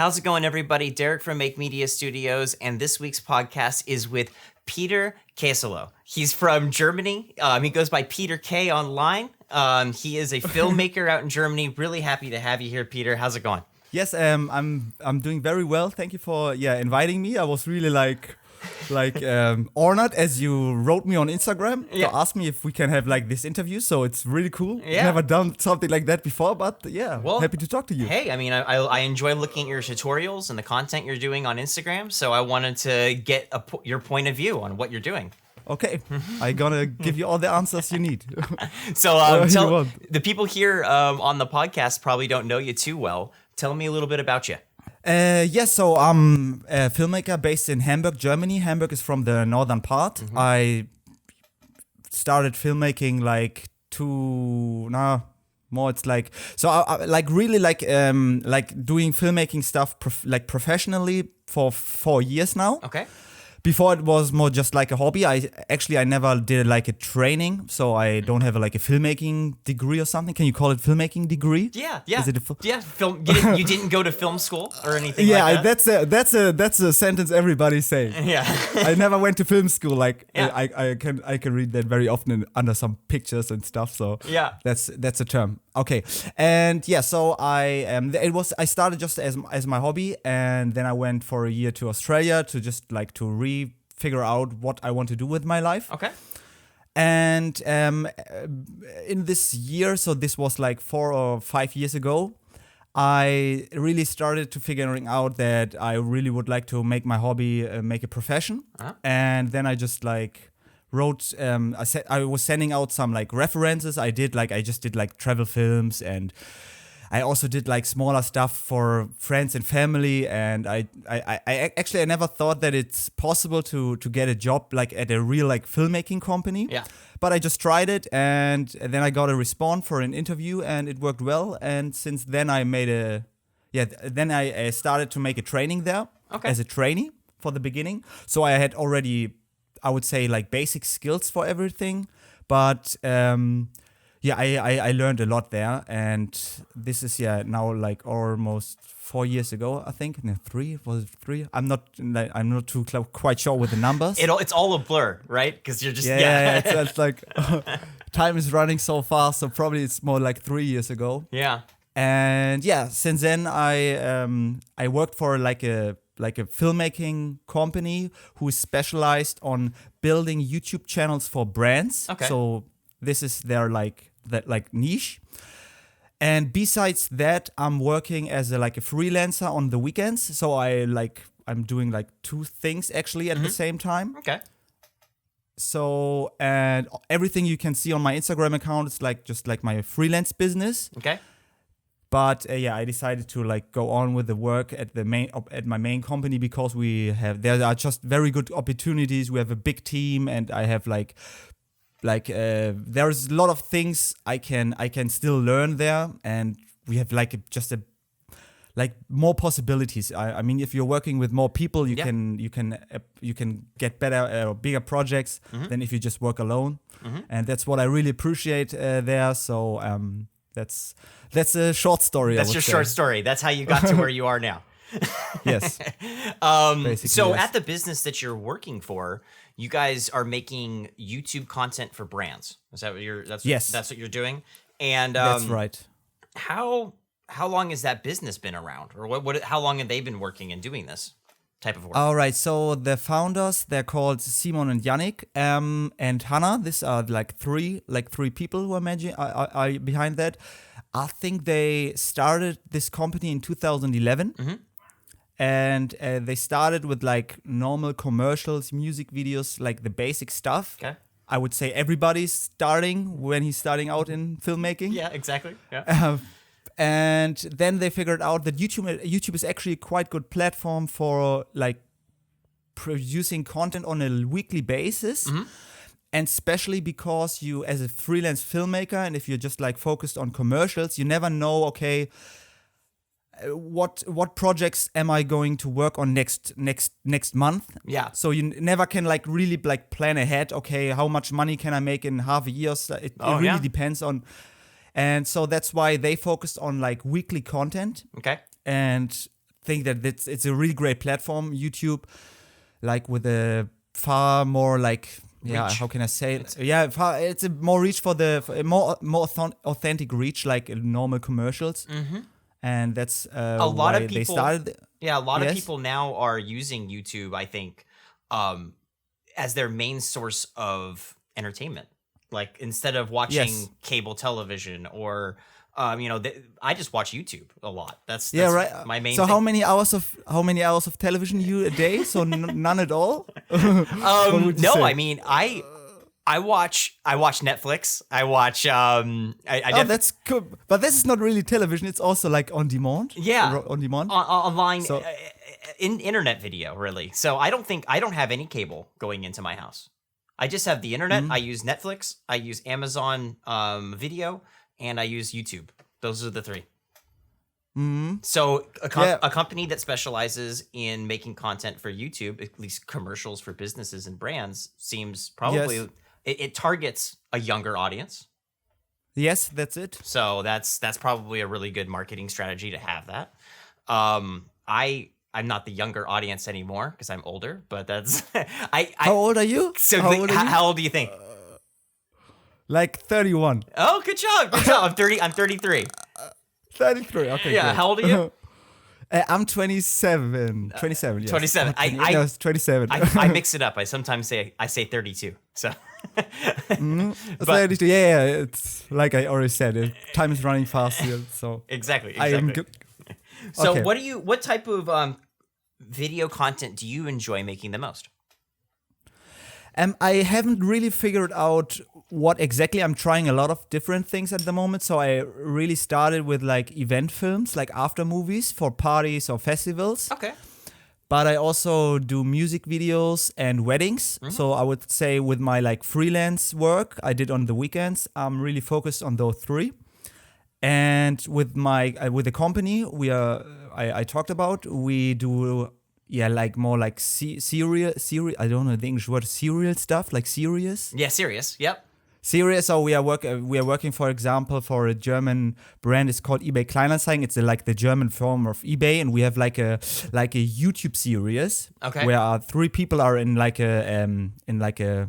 How's it going, everybody? Derek from Make Media Studios, and this week's podcast is with Peter Kae. He's from Germany. He goes by Peter Kae online. He is a filmmaker out in Germany. Really happy to have you here, Peter. How's it going? Yes, I'm doing very well. Thank you for inviting me. I was really honored as you wrote me on Instagram to ask me if we can have this interview. So it's really cool. Yeah. Never done something like that before, but happy to talk to you. Hey, I mean, I enjoy looking at your tutorials and the content you're doing on Instagram. So I wanted to get your point of view on what you're doing. Okay, I'm gonna give you all the answers you need. So tell the people here on the podcast probably don't know you too well. Tell me a little bit about you. So I'm a filmmaker based in Hamburg, Germany. Hamburg is from the northern part. Mm-hmm. I started filmmaking doing filmmaking stuff professionally for 4 years now. Okay. Before it was more just like a hobby. I never did a training, so I don't have a filmmaking degree or something. Can you call it filmmaking degree? Yeah. Is it Film. You didn't go to film school or anything like that? that's a sentence everybody's saying. Yeah. I never went to film school. I can read that very often under some pictures and stuff. So yeah, that's a term. Okay, and so I started just as my hobby, and then I went for a year to Australia to just to figure out what I want to do with my life. Okay. And in this year, so this was 4 or 5 years ago, I really started to figuring out that I really would like to make my hobby make a profession. Uh-huh. And then I just wrote. I was sending out some references. I just did travel films, and I also did smaller stuff for friends and family. And I never thought that it's possible to get a job at a real filmmaking company. Yeah. But I just tried it, and then I got a response for an interview, and it worked well. And since then I I started to make a training there as a trainee for the beginning. So I had already, I would say, basic skills for everything, but I learned a lot there, and this is now almost 4 years ago, I think. No, 3 was it 3? I'm not too quite sure with the numbers. It's all a blur, right? Because you're just it's time is running so fast, so probably it's more 3 years ago. Yeah. And since then I worked for a filmmaking company who is specialized on building YouTube channels for brands. Okay. So this is their niche. And besides that, I'm working as a freelancer on the weekends. So I'm doing 2 things actually at the same time. Okay. So, and everything you can see on my Instagram account is just my freelance business. Okay. But I decided to go on with the work at my main company because there are just very good opportunities. We have a big team, and I have there's a lot of things I can still learn there, and we have more possibilities. I mean, if you're working with more people, you can get better or bigger projects than if you just work alone, and that's what I really appreciate there. So that's a short story. That's your short story. That's how you got to where you are now. Yes. So at the business that you're working for, you guys are making YouTube content for brands. Is that what that's what you're doing? And that's right. How long has that business been around, or how long have they been working and doing this type of work? All right. So the founders, they're called Simon and Yannick, and Hannah. These are three people who are behind that. I think they started this company in 2011. And they started with normal commercials, music videos, the basic stuff. Okay. I would say everybody's starting when he's starting out in filmmaking. Yeah, exactly. Yeah. And then they figured out that YouTube is actually a quite good platform for producing content on a weekly basis. And especially because you, as a freelance filmmaker, and if you're just focused on commercials, you never know, okay, what projects am I going to work on next month? Yeah. So you never can really plan ahead. Okay, how much money can I make in half a year? So it really depends on, and so that's why they focused on weekly content. Okay. And think that it's a really great platform, YouTube, like with a far more like Reach. how can I say it? It's a more reach for a more authentic reach, like normal commercials, and that's A lot of people. they started. Yeah, a lot of Yes. people now are using YouTube, I think, as their main source of entertainment. Like instead of watching Yes. cable television or, I just watch YouTube a lot. That's right. my main. So thing. how many hours of television you a day? So none at all. would you No, say? I mean I watch Netflix. I watch That's cool. But this is not really television. It's also like on demand. Yeah. On demand. online So- in internet video really. So I don't have any cable going into my house. I just have the internet. I use Netflix. I use Amazon Video, and I use YouTube. Those are the three. So a company that specializes in making content for YouTube, at least commercials for businesses and brands, seems probably Yes. it targets a younger audience. Yes, that's it. So that's probably a really good marketing strategy to have that. I'm not the younger audience anymore because I'm older, but that's How old are you? So how old are you? how old do you think? Like 31. Oh, good job. Good job. I'm 33. 33. Okay. Yeah, great. how old are you? I'm 27. 27. Yes. 27. No, it's 27. I mix it up. I sometimes say 32. So 32. Yeah. It's like I already said. Time is running fast here. So exactly. I am good. So Okay. what type of video content do you enjoy making the most? I haven't really figured out what exactly. I'm trying a lot of different things at the moment. So I really started with like event films, like after movies for parties or festivals. Okay. But I also do music videos and weddings. So I would say with my like freelance work I did on the weekends, I'm really focused on those three. And with my with the company I talked about, we do like more like serial. I don't know the English word, serial stuff, like serious. Yeah, serious. Yep. Serious. So we are working, for example, for a German brand. It's called eBay Kleinanzeigen. It's like the German form of eBay, and we have like a YouTube series. Okay. Where three people are in like a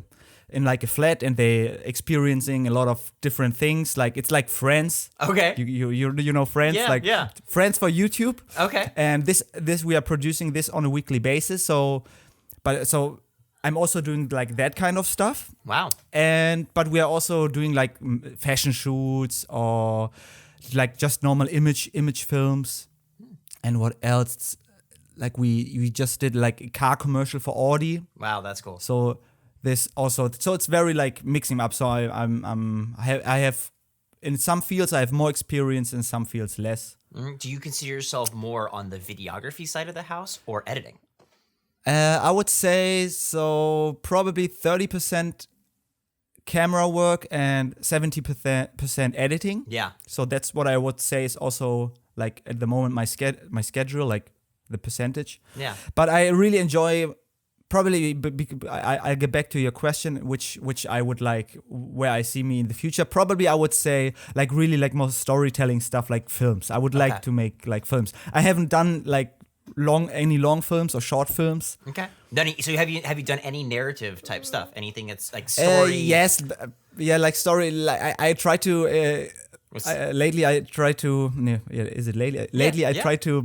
flat, and they experiencing a lot of different things. Like it's like Friends. Okay. You know Friends. Yeah, like yeah. Friends for YouTube. Okay. And this we are producing this on a weekly basis. So I'm also doing like that kind of stuff. Wow. But we are also doing like fashion shoots or like just normal image films. And what else? Like we just did like a car commercial for Audi. Wow, that's cool. So this also, so it's very like mixing up. So I have in some fields I have more experience, in some fields less. Do you consider yourself more on the videography side of the house or editing? I would say so, probably 30% camera work and 70% editing. Yeah. So that's what I would say is also like at the moment my schedule, like the percentage. Yeah. But I really enjoy. Probably, I'll get back to your question, which I would like, where I see me in the future. Probably I would say like really like more storytelling stuff, like films. I would like to make like films. I haven't done like any long films or short films. Okay. So have you done any narrative type stuff? Anything that's like story? Yes, like story. Like I try to. Lately, I try to. Is it lately? Lately, I try to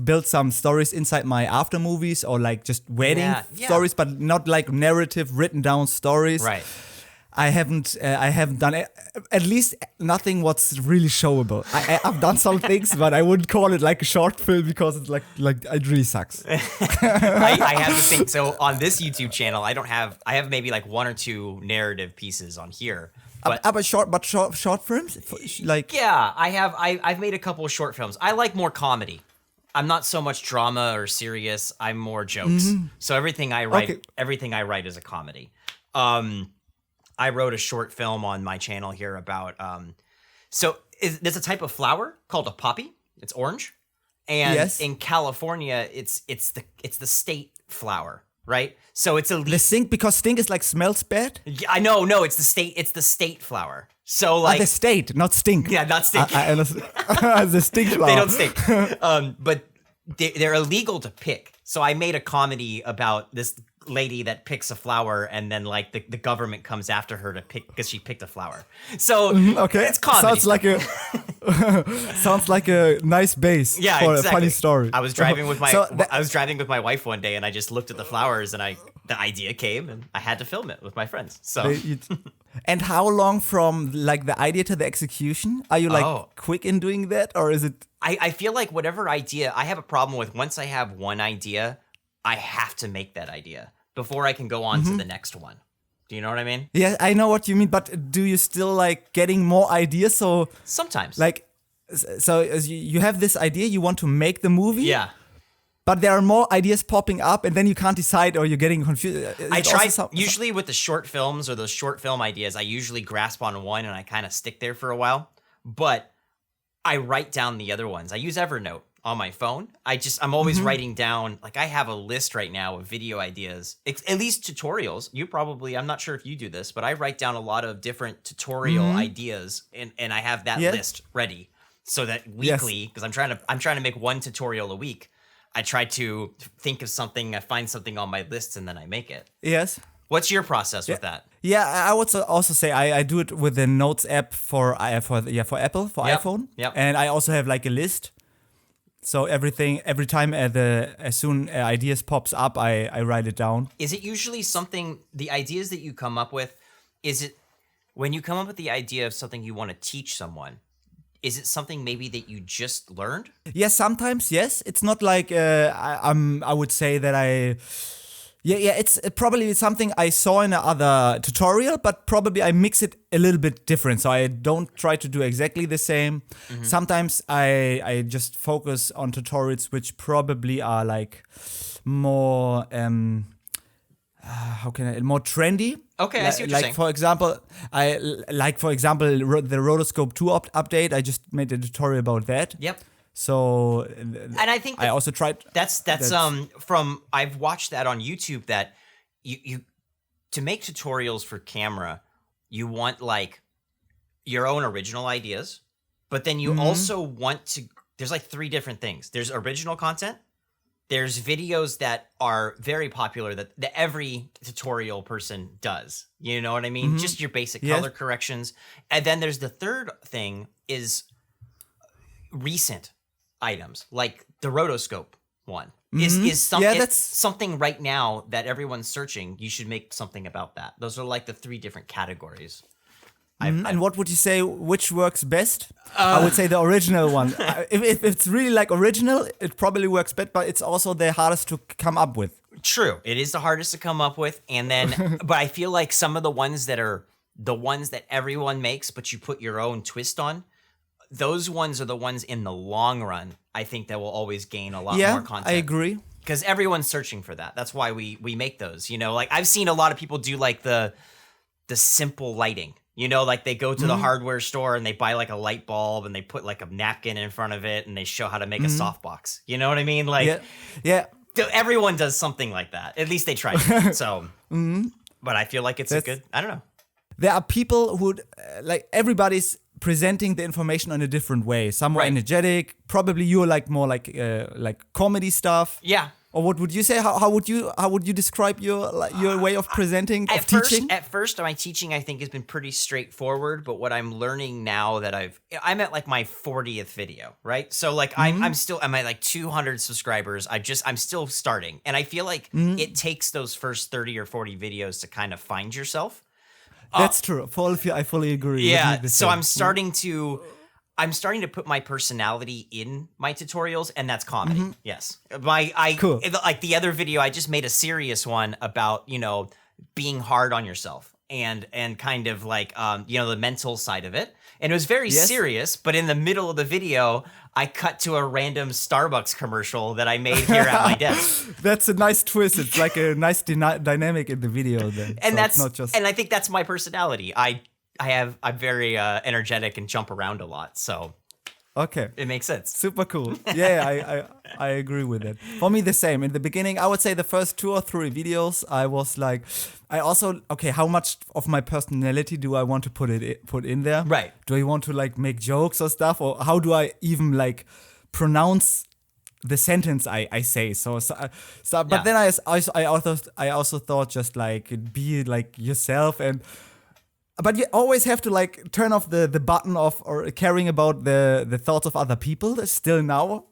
build some stories inside my after movies or like just wedding stories, but not like narrative written down stories. Right. I haven't done at least nothing what's really showable. I've done some things, but I wouldn't call it like a short film because it's like it really sucks. I have the same. So on this YouTube channel, I have maybe like one or two narrative pieces on here. But short films, like yeah, I've made a couple of short films. I like more comedy. I'm not so much drama or serious. I'm more jokes. So everything I write is a comedy. I wrote a short film on my channel here about there's a type of flower called a poppy. It's orange, and in California, it's the state flower. Right, so it's the stink, because stink is like smells bad. Yeah, I know. No, it's the state. It's the state flower. So like the state, not stink. Yeah, not stink. The stink flower. They don't stink. But they're illegal to pick. So I made a comedy about this lady that picks a flower, and then like the government comes after her to pick because she picked a flower. So Okay, it's comedy. Sounds like a nice base for exactly. a funny story. I was driving with my wife one day, and I just looked at the flowers, and the idea came, and I had to film it with my friends. So. And how long from like the idea to the execution? Are you like quick in doing that, or is it? I feel like whatever idea I have a problem with. Once I have one idea, I have to make that idea before I can go on to the next one. Do you know what I mean? Yeah, I know what you mean. But do you still like getting more ideas? So sometimes, like, so as you have this idea, you want to make the movie. Yeah. But there are more ideas popping up, and then you can't decide, or you're getting confused. I try usually with the short films or those short film ideas. I usually grasp on one and I kind of stick there for a while. But I write down the other ones. I use Evernote on my phone. I'm always writing down. Like I have a list right now of video ideas, at least tutorials. I'm not sure if you do this, but I write down a lot of different tutorial ideas, and I have that list ready so that weekly, because I'm trying to make one tutorial a week. I try to think of something, I find something on my list, and then I make it. Yes. What's your process with that? Yeah, I would also say I do it with the Notes app for Apple, for iPhone. Yep. And I also have like a list. So every time as soon ideas pops up, I write it down. Is it usually something, the ideas that you come up with, is it when you come up with the idea of something you want to teach someone, is it something maybe that you just learned? Yes, sometimes, yes. It's not like I would say that it's probably something I saw in another tutorial, but probably I mix it a little bit different. So I don't try to do exactly the same. Sometimes I just focus on tutorials which probably are like more more trendy. Okay, I see what you're saying. For example, the Rotoscope 2 update. I just made a tutorial about that. Yep. So, and I think I also tried. That's from I've watched that on YouTube. That you to make tutorials for camera, you want like your own original ideas, but then you also want to. There's like 3 different things. There's original content. There's videos that are very popular that every tutorial person does. You know what I mean? Just your basic color corrections. And then there's the third thing is recent items, like the Rotoscope one. Is something right now that everyone's searching. You should make something about that. Those are like the 3 different categories. And what would you say, which works best? I would say the original one. If it's really like original, it probably works best, but it's also the hardest to come up with. True. It is the hardest to come up with. And then, but I feel like some of the ones that are the ones that everyone makes, but you put your own twist on, those ones are the ones in the long run, I think that will always gain a lot more content. I agree. Because everyone's searching for that. That's why we make those, you know, like I've seen a lot of people do like the simple lighting. You know, like they go to the hardware store and they buy like a light bulb and they put like a napkin in front of it and they show how to make a softbox. You know what I mean? Like, everyone does something like that. At least they try to. So, but I feel like it's a good, I don't know. There are people who, like everybody's presenting the information in a different way. Some are energetic. Probably you're like more like comedy stuff. Yeah. Or what would you say? How would you describe your way of presenting, teaching? At first, my teaching I think has been pretty straightforward. But what I'm learning now that I'm at like my 40th video, right? So like I'm at like 200 subscribers. I'm still starting, and I feel like it takes those first 30 or 40 videos to kind of find yourself. That's true. I fully agree. Yeah. So I'm starting to put my personality in my tutorials, and that's comedy. Yes. Cool. Like the other video, I just made a serious one about, you know, being hard on yourself and kind of like, you know, the mental side of it. And it was very serious, but in the middle of the video, I cut to a random Starbucks commercial that I made here at my desk. That's a nice twist. It's like a nice dynamic in the video then. And so and I think that's my personality. I'm very energetic and jump around a lot, so it makes sense. Super cool. Yeah, I agree with it. For me, the same. In the beginning, I would say the first 2 or 3 videos, I was like, how much of my personality do I want to put in there? Right. Do I want to like make jokes or stuff, or how do I even like pronounce the sentence I say. But then I also thought just like be like yourself but you always have to like turn off the button of or caring about the thoughts of other people. Still now,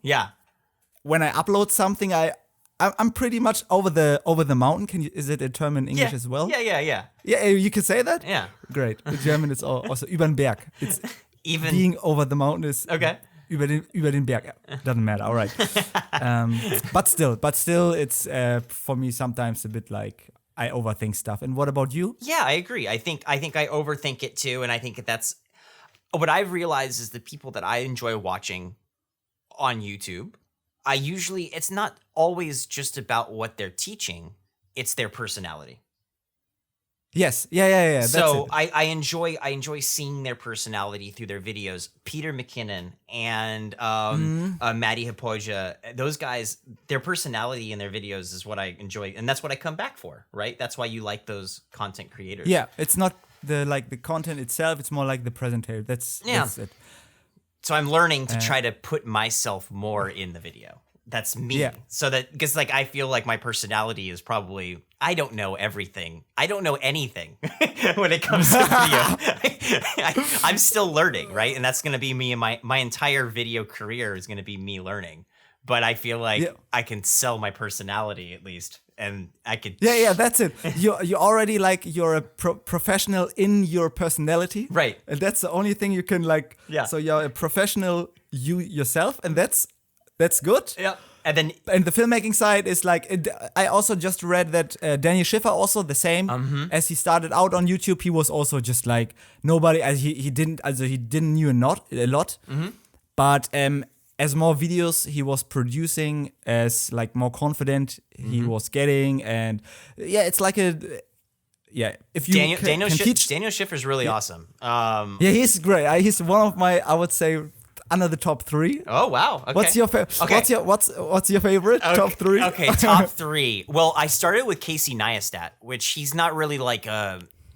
when I upload something, I'm pretty much over the mountain. Is it a term in English as well? Yeah. Yeah, you can say that. Yeah, great. In German, it's also über den Berg. It's even being over the mountain is okay. Über den Berg. Doesn't matter. All right. But still, it's for me sometimes a bit like I overthink stuff. And what about you? Yeah, I agree. I think I overthink it too, and I think that's what I've realized is the people that I enjoy watching on YouTube. It's not always just about what they're teaching; it's their personality. Yes, yeah. So I enjoy seeing their personality through their videos. Peter McKinnon and Maddie Hipoja, those guys, their personality in their videos is what I enjoy, and that's what I come back for, right? That's why you like those content creators. Yeah, it's not the content itself; it's more like the presentation. That's it. So I'm learning to try to put myself more in the video. That's me. Yeah. So that because like I feel like my personality is probably I don't know everything. I don't know anything when it comes to video. I'm still learning, right? And that's gonna be me and my entire video career is gonna be me learning. But I feel like I can sell my personality at least, and I could. Yeah, that's it. You already like you're a professional in your personality, right? And that's the only thing you can like. Yeah. So you're a professional yourself, and that's good. Yeah. And then the filmmaking side is like I also just read that Daniel Schiffer also the same as he started out on YouTube. He was also just like nobody as he didn't knew a lot, but as more videos he was producing, as like more confident he was getting, and it's like if you Daniel teach Daniel Schiffer's really awesome. He's great. He's one of my I would say. Under the top 3. Oh wow! Okay. What's your what's your favorite top 3? Okay, top 3. Well, I started with Casey Neistat, which he's not really like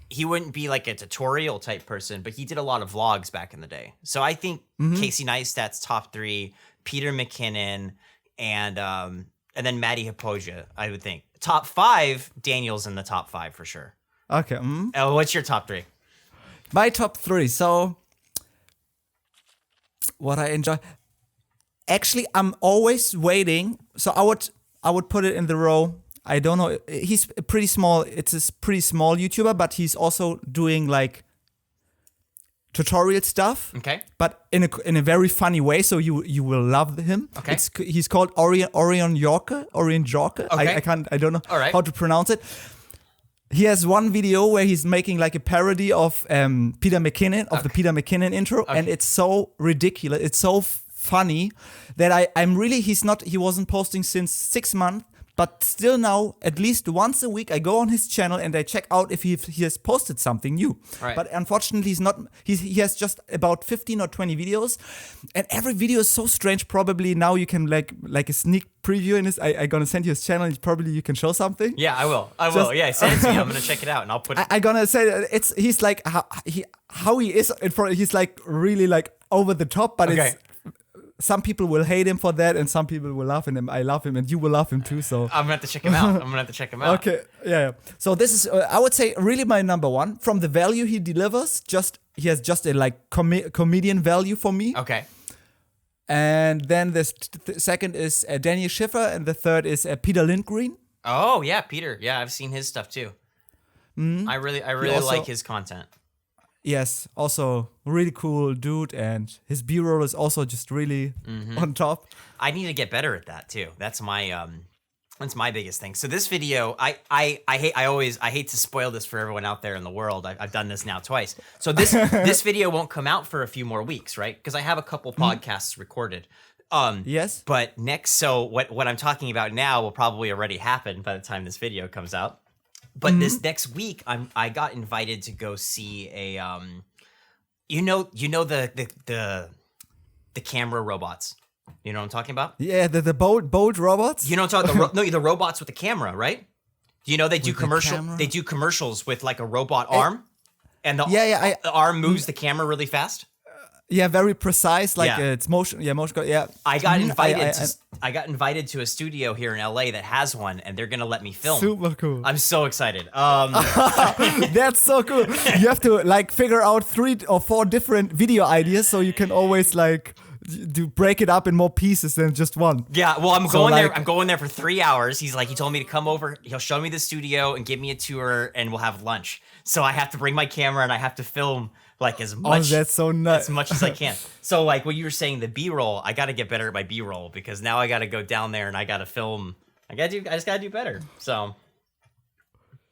he wouldn't be like a tutorial type person, but he did a lot of vlogs back in the day. So I think Casey Neistat's top 3, Peter McKinnon, and then Maddie Hipoja. I would think top 5. Daniel's in the top 5 for sure. Okay. What's your top 3? My top 3. So. What I enjoy. Actually, I'm always waiting. So I would put it in the row. I don't know. He's pretty small. It's a pretty small YouTuber, but he's also doing like tutorial stuff. Okay. But in a very funny way. So you will love him. Okay. He's called Orion Yorke. Okay. I don't know how to pronounce it. He has one video where he's making like a parody of Peter McKinnon, of the Peter McKinnon intro, and it's so ridiculous. It's so funny that he wasn't posting since 6 months, but still now, at least once a week, I go on his channel and I check out if he has posted something new. Right. But unfortunately, he has just about 15 or 20 videos, and every video is so strange. Probably now you can like a sneak preview in his. I gonna send you his channel. And probably you can show something. Yeah, I will. Yeah, send it to me. I'm gonna check it out and I'll put it. I gonna say that he's like how he is. He's like really like over the top, but it's. Some people will hate him for that, and some people will love him. I love him, and you will love him too. So I'm gonna have to check him out. Okay, yeah. So this is, I would say, really my number 1 from the value he delivers. He has just a like comedian value for me. Okay. And then the second is Daniel Schiffer, and the third is Peter Lindgren. Oh yeah, Peter. Yeah, I've seen his stuff too. I really like his content. Yes, also really cool dude, and his B-roll is also just really on top. I need to get better at that too. That's my biggest thing. So this video, I hate to spoil this for everyone out there in the world. I've done this now twice. So this video won't come out for a few more weeks, right? Because I have a couple podcasts recorded. Yes. But so what I'm talking about now will probably already happen by the time this video comes out. But this next week, I got invited to go see a the camera robots. You know what I'm talking about? Yeah, the bold robots. You know what I'm talking about? The robots with the camera, right? You know they do commercials with like a robot arm, and the arm moves the camera really fast. Yeah, very precise. Like Yeah. it's motion. Yeah, motion. Yeah. I got Mhm, invited. I got invited to a studio here in LA that has one, and they're gonna let me film. Super cool. I'm so excited. That's so cool. You have to like figure out 3 or 4 different video ideas, so you can always like break it up in more pieces than just one. Yeah, well, I'm So, going there. like- I'm going there for 3 hours. He told me to come over. He'll show me the studio and give me a tour, and we'll have lunch. So I have to bring my camera and I have to film like as much. That's so nice. As much as I can. So like what you were saying, the B-roll, I got to get better at my B-roll because now I got to go down there and I got to film. I just got to do better. So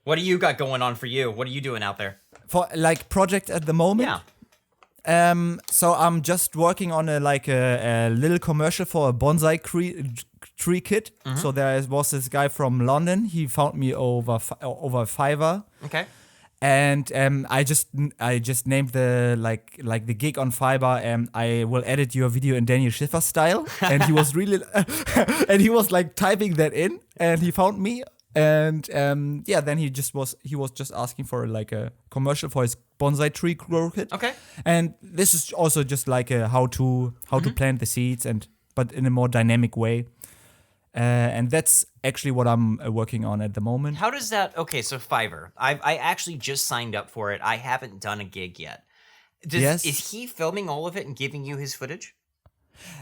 what do you got going on for you? What are you doing out there? For like project at the moment. Yeah. So I'm just working on a little commercial for a bonsai tree kit. Mm-hmm. So there was this guy from London. He found me over Fiverr. Okay. And I just named the the gig on Fiverr. I will edit your video in Daniel Schiffer style. And he was really and he was like typing that in, and he found me. And then he was just asking for like a commercial for his bonsai tree grow kit. Okay. And this is also just like a how to plant the seeds, but in a more dynamic way. And that's actually what I'm working on at the moment. How does that? Okay, so Fiverr. I actually just signed up for it. I haven't done a gig yet. Yes. Is he filming all of it and giving you his footage?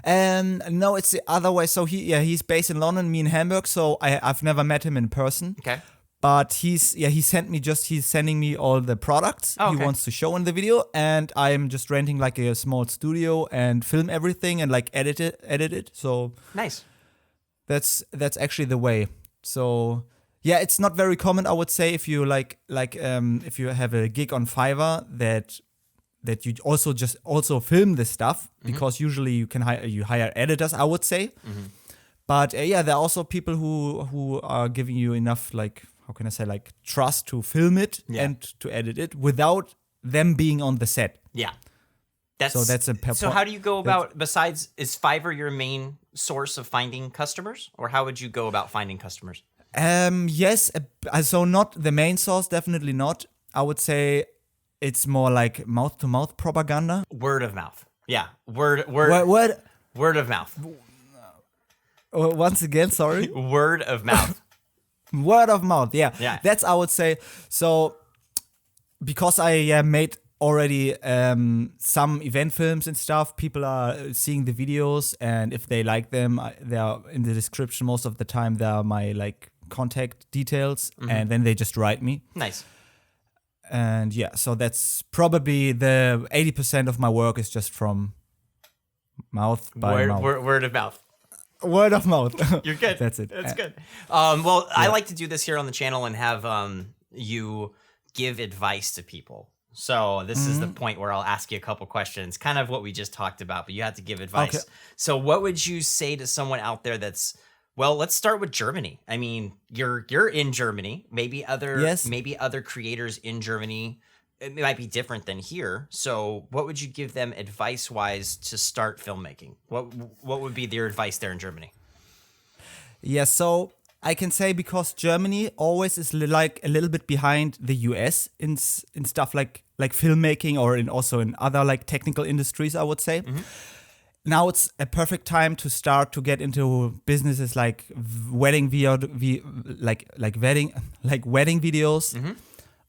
No, it's the other way. So he's based in London, me in Hamburg. So I've never met him in person. Okay. But he's sending me all the products Oh, okay. he wants to show in the video, and I'm just renting like a small studio and film everything and like edit it. So Nice. that's actually the way. So yeah, it's not very common, I would say, if you if you have a gig on Fiverr that you also film this stuff, because usually you can hire editors, I would say. But there are also people who are giving you enough, like, how can I say, like, trust to film it and to edit it without them being on the set. Yeah. So how do you go about, besides, is Fiverr your main source of finding customers? Or how would you go about finding customers? Yes, so not the main source, definitely not. I would say it's more like mouth-to-mouth propaganda. Word of mouth. Yeah. Word of mouth. Once again, sorry. Word of mouth. Word of mouth, yeah. That's, I would say. So, because I made already some event films and stuff, people are seeing the videos, and if they like them, they are in the description most of the time. There are my like contact details, and then they just write me. Nice. And so that's probably the 80% of my work is just from mouth by mouth. Word of mouth. Word of mouth. You're good. That's it. That's good. I like to do this here on the channel and have you give advice to people. So this is the point where I'll ask you a couple questions, kind of what we just talked about, but you have to give advice. Okay. So what would you say to someone out there that's, well, let's start with Germany. I mean, you're in Germany. Maybe other creators in Germany, it might be different than here. So what would you give them advice-wise to start filmmaking? What would be their advice there in Germany? Yeah, so I can say, because Germany always is like a little bit behind the US in stuff like filmmaking, or also in other like technical industries, I would say. Now it's a perfect time to start to get into businesses like wedding wedding videos,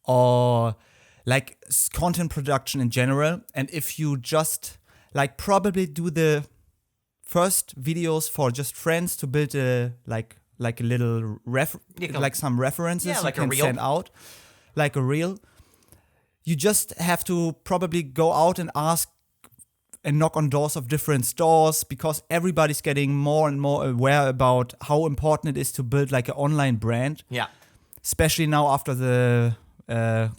or like content production in general. And if you just like probably do the first videos for just friends to build a like a little like some references you like can a reel. send out, like a reel. You just have to probably go out and ask and knock on doors of different stores, because everybody's getting more and more aware about how important it is to build like an online brand. Yeah. Especially now after the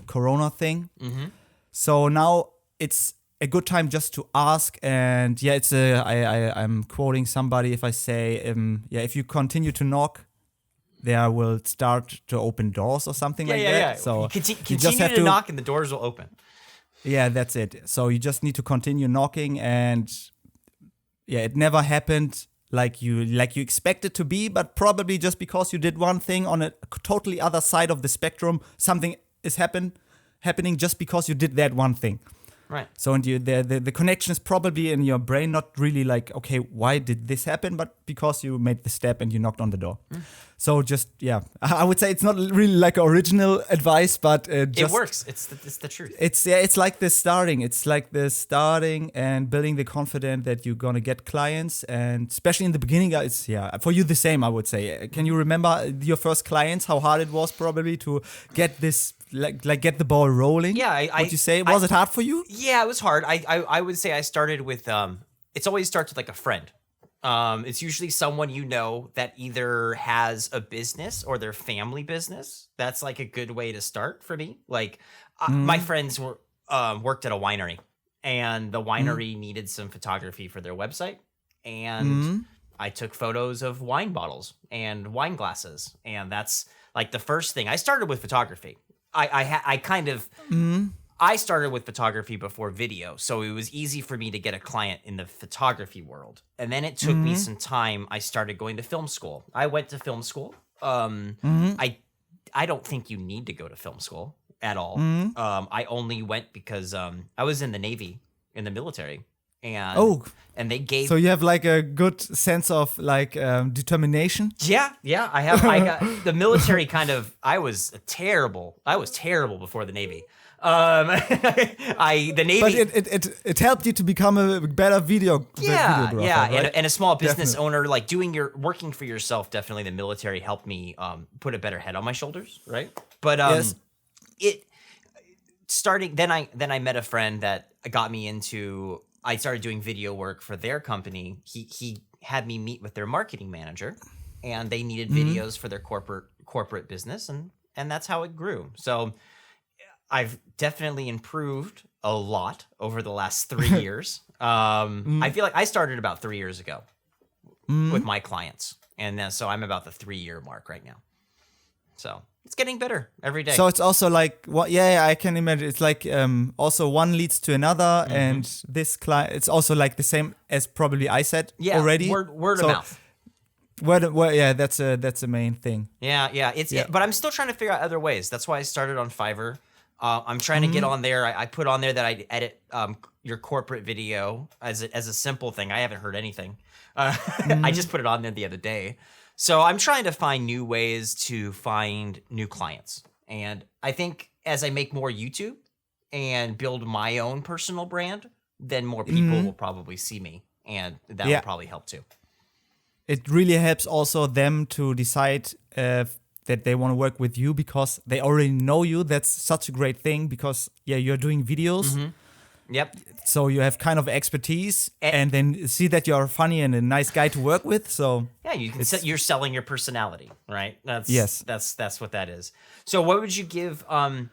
Corona thing. So now it's a good time just to ask. And I'm quoting somebody if I say, if you continue to knock, there will start to open doors or something like that. Yeah. So continue to knock and the doors will open. Yeah, that's it. So you just need to continue knocking, and it never happened like you expect it to be, but probably just because you did one thing on a totally other side of the spectrum, something is happening just because you did that one thing. Right. So and the connection is probably in your brain, not really like, okay, why did this happen? But because you made the step and you knocked on the door. So just, I would say it's not really like original advice, but just, it works. It's the truth. It's like the starting. It's like the starting and building the confidence that you're gonna get clients, and especially in the beginning, it's for you the same. I would say. Can you remember your first clients? How hard it was probably to get this like get the ball rolling? Yeah, would you say was it hard for you? Yeah, it was hard. I would say I started with It's always starts with like a friend. It's usually someone you know that either has a business or their family business. That's like a good way to start for me. Like my friends worked at a winery, and the winery needed some photography for their website, and I took photos of wine bottles and wine glasses, and that's like the first thing. I started with photography. I started with photography before video, so it was easy for me to get a client in the photography world. And then it took me some time. I started going to film school. I went to film school. I don't think you need to go to film school at all. I only went because I was in the Navy, in the military. And they gave. So you have like a good sense of like determination. Yeah. I got the military kind of. I was terrible before the Navy. The Navy. But it helped you to become a better videographer. Right? And a small business owner, like working for yourself. Definitely, the military helped me put a better head on my shoulders, right? But Then I met a friend that got me into. I started doing video work for their company. He had me meet with their marketing manager, and they needed videos for their corporate business, and that's how it grew. So I've definitely improved a lot over the last 3 years. I feel like I started about 3 years ago with my clients, and so I'm about the 3-year mark right now. So it's getting better every day. So it's also like, I can imagine. It's like also one leads to another, and this client. It's also like the same as probably I said already. Word of mouth. That's the main thing. But I'm still trying to figure out other ways. That's why I started on Fiverr. I'm trying to get on there. I put on there that I edit your corporate video as a simple thing. I haven't heard anything. I just put it on there the other day. So I'm trying to find new ways to find new clients. And I think as I make more YouTube and build my own personal brand, then more people will probably see me. And that will probably help too. It really helps also them to decide that they want to work with you because they already know you. That's such a great thing because, you're doing videos. Yep. So you have kind of expertise and then see that you're funny and a nice guy to work with. So you're selling your personality, right? Yes. That's what that is. So what would you give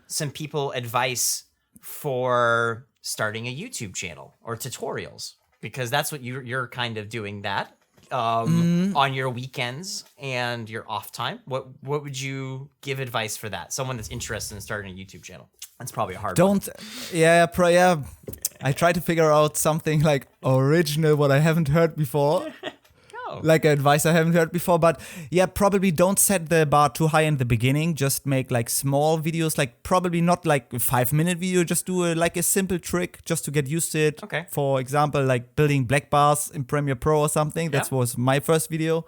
some people advice for starting a YouTube channel or tutorials? Because that's what you're kind of doing that on your weekends and your off time. What would you give advice for that? Someone that's interested in starting a YouTube channel. That's probably a hard one. I try to figure out something like original, what I haven't heard before. Like advice I haven't heard before. But probably don't set the bar too high in the beginning. Just make like small videos, like probably not like a 5-minute video. Just do a simple trick just to get used to it. Okay. For example, like building black bars in Premiere Pro or something. That was my first video.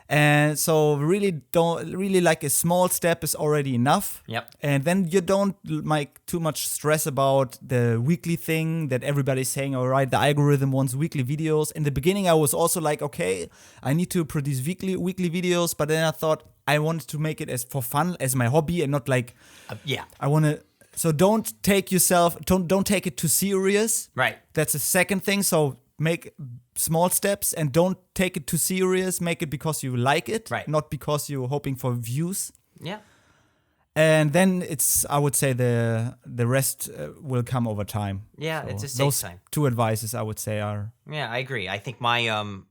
And so really like a small step is already enough. Yep. And then you don't make too much stress about the weekly thing that everybody's saying, all right, the algorithm wants weekly videos. In the beginning, I was also like, okay, I need to produce weekly videos. But then I thought I wanted to make it as for fun, as my hobby and not like, I want to. So don't take it too serious. Right. That's the second thing. So make small steps and don't take it too serious. Make it because you like it, right? Not because you're hoping for views. Yeah. And then I would say the rest will come over time. Yeah, so it just takes those time. Two advices I would say are. Yeah, I agree. I think my I'm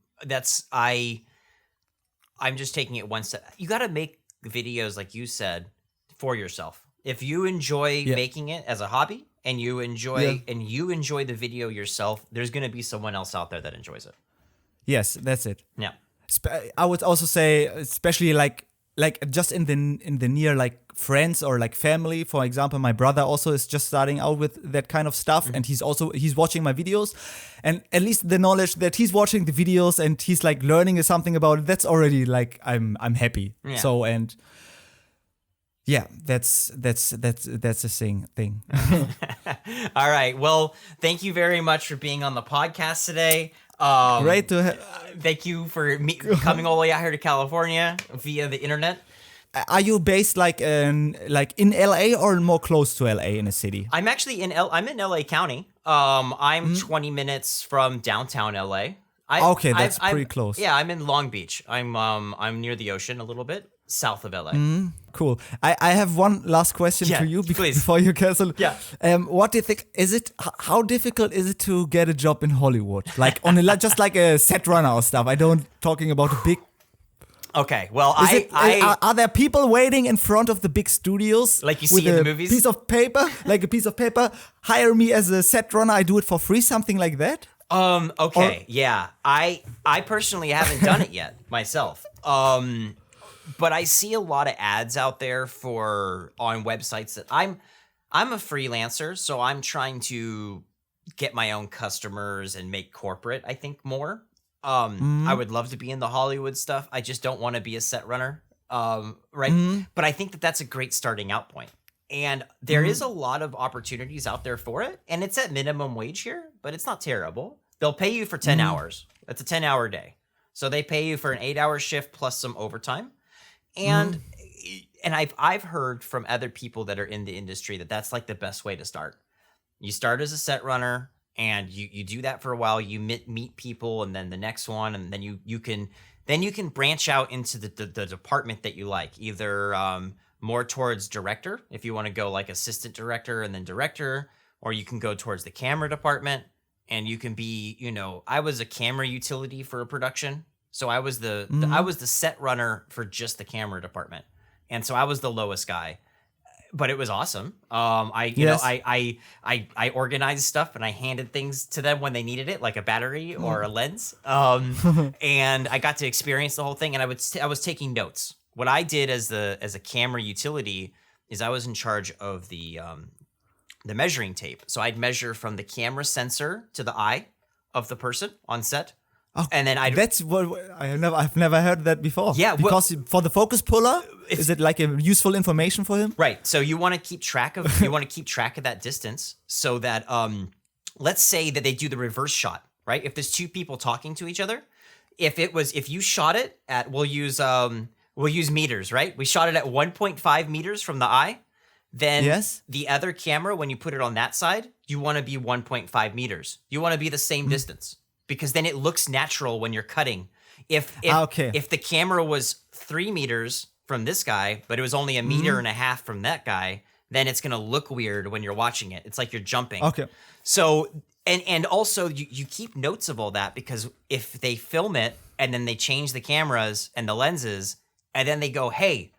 just taking it one step. You got to make videos like you said for yourself. If you enjoy making it as a hobby and you enjoy the video yourself, there's going to be someone else out there that enjoys it. Yes, that's it. Yeah. I would also say, especially like like just in the near like friends or like family. For example, my brother also is just starting out with that kind of stuff, and he's watching my videos, and at least the knowledge that he's watching the videos and he's like learning something about it, that's already like I'm happy. Yeah. So, and yeah, that's a thing. All right. Well, thank you very much for being on the podcast today. Great to thank you for coming all the way out here to California via the internet. Are you based like in LA or more close to LA in a city? I'm actually I'm in LA County. I'm 20 minutes from downtown LA. Okay, that's pretty close. Yeah, I'm in Long Beach. I'm near the ocean a little bit south of LA. Cool. I have one last question to you before you cancel. Yeah. What do you think? How difficult is it to get a job in Hollywood? Like just like a set runner or stuff. I don't talking about a big. Okay. Well, are there people waiting in front of the big studios like you see in the movies? Piece of paper, like a piece of paper. Hire me as a set runner. I do it for free. Something like that. Okay. Yeah. I personally haven't done it yet myself. But I see a lot of ads out there on websites that I'm a freelancer, so I'm trying to get my own customers and make corporate, I think, more. I would love to be in the Hollywood stuff. I just don't want to be a set runner. Right. But I think that that's a great starting out point. And there is a lot of opportunities out there for it. And it's at minimum wage here, but it's not terrible. They'll pay you for 10 hours. That's a 10-hour day. So they pay you for an 8-hour shift plus some overtime. And I've heard from other people that are in the industry that that's like the best way to start. You start as a set runner, and you do that for a while. You meet people, and then the next one, and then you can branch out into the department that you like. Either more towards director, if you want to go like assistant director and then director, or you can go towards the camera department, and you can be, I was a camera utility for a production. So I was I was the set runner for just the camera department, and so I was the lowest guy, but it was awesome. I organized stuff and I handed things to them when they needed it, like a battery or a lens. And I got to experience the whole thing, and I was taking notes. What I did as a camera utility is I was in charge of the measuring tape. So I'd measure from the camera sensor to the eye of the person on set. Oh, and then that's what I've never heard that before. Yeah, because for the focus puller, is it like a useful information for him? Right. So you want to keep track of that distance, so that let's say that they do the reverse shot, right? If there's two people talking to each other, if you shot it at we'll use meters, right? We shot it at 1.5 meters from the eye, then the other camera, when you put it on that side, you want to be 1.5 meters. You want to be the same distance. Because then it looks natural when you're cutting. If the camera was 3 meters from this guy, but it was only 1.5 meters from that guy, then it's gonna look weird when you're watching it. It's like you're jumping. Okay. So and also you keep notes of all that, because if they film it and then they change the cameras and the lenses, and then they go, hey,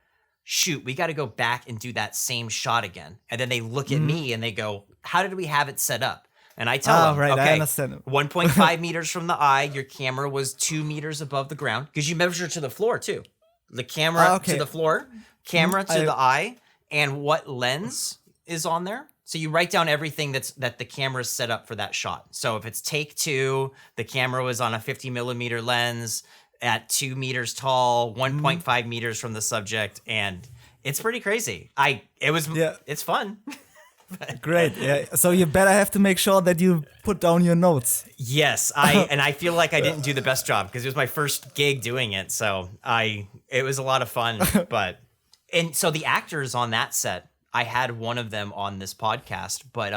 shoot, we got to go back and do that same shot again. And then they look at me and they go, how did we have it set up? And I tell them, right, okay, I understand. 1.5 meters from the eye, your camera was 2 meters above the ground, because you measure to the floor too. The camera to the floor, camera to the eye, and what lens is on there. So you write down everything that the camera's set up for that shot. So if it's take 2, the camera was on a 50 millimeter lens at 2 meters tall, 1.5 meters from the subject, and it's pretty crazy. It's fun. Great. Yeah. So you better have to make sure that you put down your notes. Yes, I feel like I didn't do the best job, because it was my first gig doing it. So it was a lot of fun. And so the actors on that set, I had one of them on this podcast, but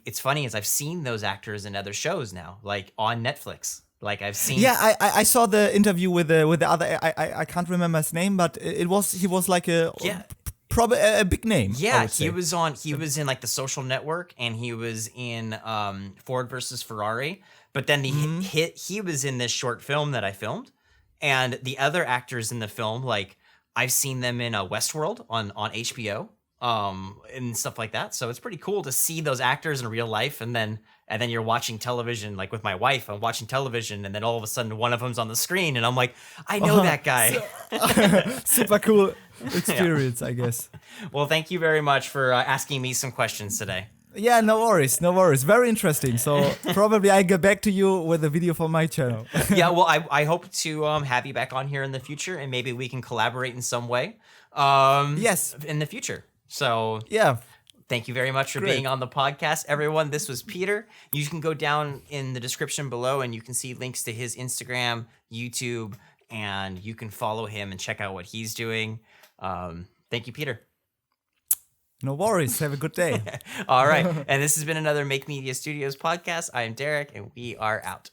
it's funny, is I've seen those actors in other shows now, like on Netflix. Like I've seen. Yeah, I saw the interview with the other. I can't remember his name, but he was like a. Yeah. Probably a big name. Yeah, he was in like The Social Network, and he was in Ford versus Ferrari. But then he was in this short film that I filmed, and the other actors in the film, like I've seen them in Westworld on HBO. and stuff like that. So it's pretty cool to see those actors in real life, and then you're watching television. Like with my wife, I'm watching television, and then all of a sudden one of them's on the screen, and I'm like, I know that guy. Super cool experience, I guess. Well, thank you very much for asking me some questions today. Yeah, no worries. Very interesting. So probably I get back to you with a video for my channel. Yeah, well, I hope to have you back on here in the future, and maybe we can collaborate in some way. Yes, in the future. So yeah. Thank you very much for being on the podcast, everyone. This was Peter. You can go down in the description below, and you can see links to his Instagram, YouTube, and you can follow him and check out what he's doing. Thank you, Peter. No worries. Have a good day. All right. And this has been another Make Media Studios podcast. I am Derek, and we are out.